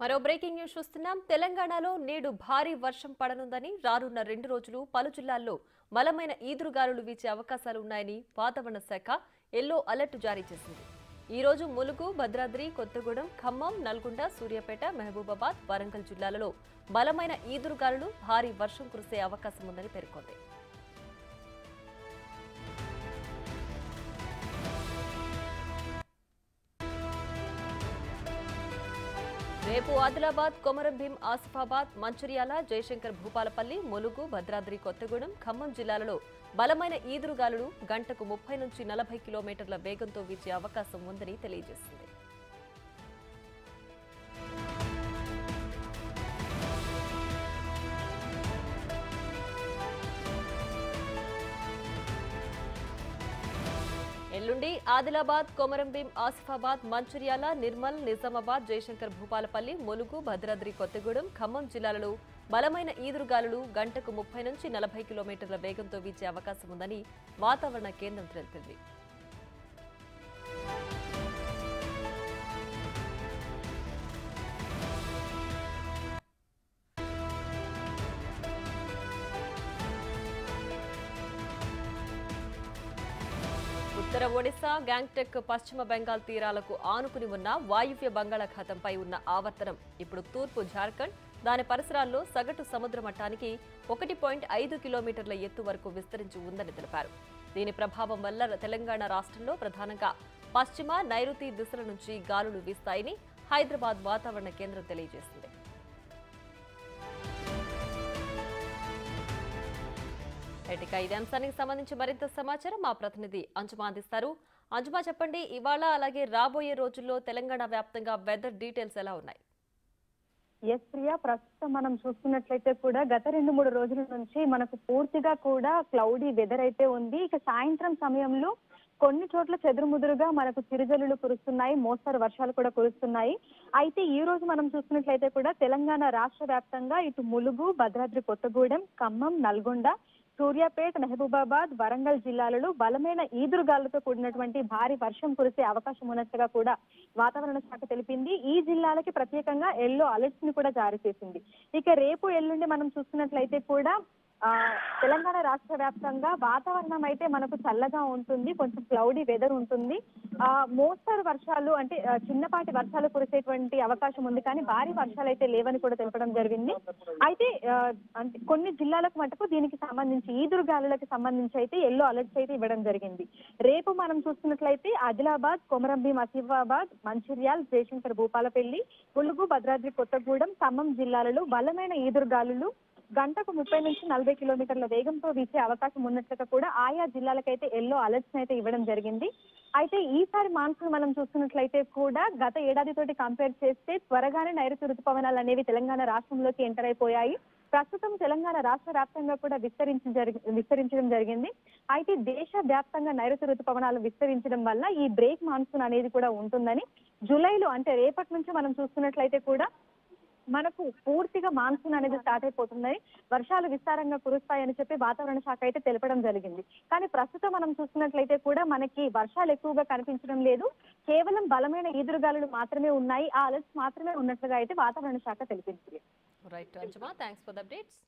మరో breaking news చూస్తున్నాం. తెలంగాణలో నేడు భారీ వర్షం పడనుందని, రానున్న 2 రోజులు పలు జిల్లాల్లో బలమైన ఈదురుగాలులు వీచే అవకాశాలు ఉన్నాయని వాతావరణ శాఖ ఎల్లో అలర్ట్ జారీ చేసింది. ఈ రోజు ములుగు, భద్రాద్రి కొత్తగూడెం, ఖమ్మం, నల్గొండ, సూర్యాపేట, మహబూబాబాద్, వరంగల్ జిల్లాలలో బలమైన ఈదురుగాలులు, భారీ వర్షం కురిసే అవకాశం ఉందని పేర్కొంది. రేపు ఆదిలాబాద్, కొమరంభీం, ఆసిఫాబాద్, మంచిర్యాల, జయశంకర్ భూపాలపల్లి, ములుగు, భద్రాద్రి కొత్తగూడెం, ఖమ్మం జిల్లాలలో బలమైన ఈదురుగాలులు గంటకు 30 నుంచి 40 కిలోమీటర్ల వేగంతో వీచే అవకాశం ఉందని తెలియజేసింది. ఎల్లుండి ఆదిలాబాద్, కొమరంభీం, ఆసిఫాబాద్, మంచిర్యాల, నిర్మల్, నిజామాబాద్, జయశంకర్ భూపాలపల్లి, ములుగు, భద్రాద్రి కొత్తగూడెం, ఖమ్మం జిల్లాలలో బలమైన ఈదురుగాలులు గంటకు 30 నుంచి 40 కిలోమీటర్ల వేగంతో వీచే అవకాశం ఉందని వాతావరణ కేంద్రం తెలిపింది. ఉత్తర ఒడిశా, గ్యాంగ్టక్, పశ్చిమ బెంగాల్ తీరాలకు ఆనుకుని ఉన్న వాయువ్య బంగాళాఖాతంపై ఉన్న ఆవర్తనం ఇప్పుడు తూర్పు జార్ఖండ్, దాని పరిసరాల్లో సగటు సముద్ర మట్టానికి 1.5 కిలోమీటర్ల ఎత్తు వరకు విస్తరించి ఉందని తెలిపారు. దీని ప్రభావం వల్ల తెలంగాణ రాష్ట్రంలో ప్రధానంగా పశ్చిమ, నైరుతి దిశల నుంచి గాలులు వీస్తాయని హైదరాబాద్ వాతావరణ కేంద్రం తెలియజేసింది. ఇదే అంశానికి సంబంధించి మరింత సమాచారం మా ప్రతినిధి అంజుమా అందిస్తారు. అంజుమా, చెప్పండి, ఇవాళ అలాగే రాబోయే రోజుల్లో తెలంగాణ వ్యాప్తంగా వెదర్ డీటెయిల్స్ ఎలా ఉన్నాయి? ఎస్ ప్రియా, ప్రస్తుతం మనం చూస్తున్నట్లయితే కూడా గత 2-3 రోజుల నుంచి మనకు పూర్తిగా కూడా క్లౌడీ వెదర్ అయితే ఉంది. ఇక సాయంత్రం సమయంలో కొన్ని చోట్ల చెదురుముదురుగా మనకు చిరుజల్లులు కురుస్తున్నాయి, మోస్తరు వర్షాలు కూడా కురుస్తున్నాయి. అయితే ఈ రోజు మనం చూస్తున్నట్లయితే కూడా తెలంగాణ రాష్ట్ర వ్యాప్తంగా ఇటు ములుగు, భద్రాద్రి కొత్తగూడెం, ఖమ్మం, నల్గొండ, సూర్యాపేట, మహబూబాబాద్, వరంగల్ జిల్లాలలో బలమైన ఈదురుగాలులతో కూడినటువంటి భారీ వర్షం కురిసే అవకాశం ఉన్నట్లుగా కూడా వాతావరణ శాఖ తెలిపింది. ఈ జిల్లాలకి ప్రత్యేకంగా ఎల్లో అలర్ట్స్ ని కూడా జారీ చేసింది. ఇక రేపు ఎల్లుండి మనం చూస్తున్నట్లయితే కూడా తెలంగాణ రాష్ట్ర వ్యాప్తంగా వాతావరణం అయితే మనకు చల్లగా ఉంటుంది, కొంచెం క్లౌడీ వెదర్ ఉంటుంది. మోస్తరు వర్షాలు అంటే చిన్నపాటి వర్షాలు కురిసేటువంటి అవకాశం ఉంది, కానీ భారీ వర్షాలు అయితే లేవని కూడా తెలపడం జరిగింది. అయితే అంటే కొన్ని జిల్లాలకు మటుకు దీనికి సంబంధించి ఈదురుగాలులకు సంబంధించి అయితే ఎల్లో అలర్ట్స్ అయితే ఇవ్వడం జరిగింది. రేపు మనం చూస్తున్నట్లయితే ఆదిలాబాద్, కొమరంభీం, ఆసిఫాబాద్, మంచిర్యాల్, జయశంకర్ భూపాలపల్లి, ములుగు, భద్రాద్రి కొత్తగూడెం, ఖమ్మం జిల్లాలలో బలమైన ఈదురుగాలులు గంటకు 30 నుంచి 40 కిలోమీటర్ల వేగంతో వీచే అవకాశం ఉన్నట్లుగా కూడా ఆయా జిల్లాలకైతే ఎల్లో అలర్ట్స్ అయితే ఇవ్వడం జరిగింది. అయితే ఈసారి మాన్సూన్ మనం చూస్తున్నట్లయితే కూడా గత ఏడాదితోటి కంపేర్ చేస్తే త్వరగానే నైరుతి రుతుపవనాలు అనేవి తెలంగాణ రాష్ట్రంలోకి ఎంటర్ అయిపోయాయి. ప్రస్తుతం తెలంగాణ రాష్ట్ర వ్యాప్తంగా కూడా విస్తరించడం జరిగింది. అయితే దేశ వ్యాప్తంగా నైరుతి రుతుపవనాలు విస్తరించడం వల్ల ఈ బ్రేక్ మాన్సూన్ అనేది కూడా ఉంటుందని, జూలైలో అంటే రేపటి నుంచి మనం చూస్తున్నట్లయితే కూడా మనకు పూర్తిగా మాన్సూన్ అనేది స్టార్ట్ అయిపోతుందని, వర్షాలు విస్తారంగా కురుస్తాయని చెప్పి వాతావరణ శాఖ అయితే తెలపడం జరిగింది. కానీ ప్రస్తుతం మనం చూస్తున్నట్లయితే కూడా మనకి వర్షాలు ఎక్కువగా కనిపించడం లేదు, కేవలం బలమైన ఈదురుగాలులు మాత్రమే ఉన్నాయి, ఆ అలర్ట్స్ మాత్రమే ఉన్నట్లుగా అయితే వాతావరణ శాఖ తెలిపింది. రైట్ అంజుమా, థాంక్స్ ఫర్ ద అప్డేట్స్.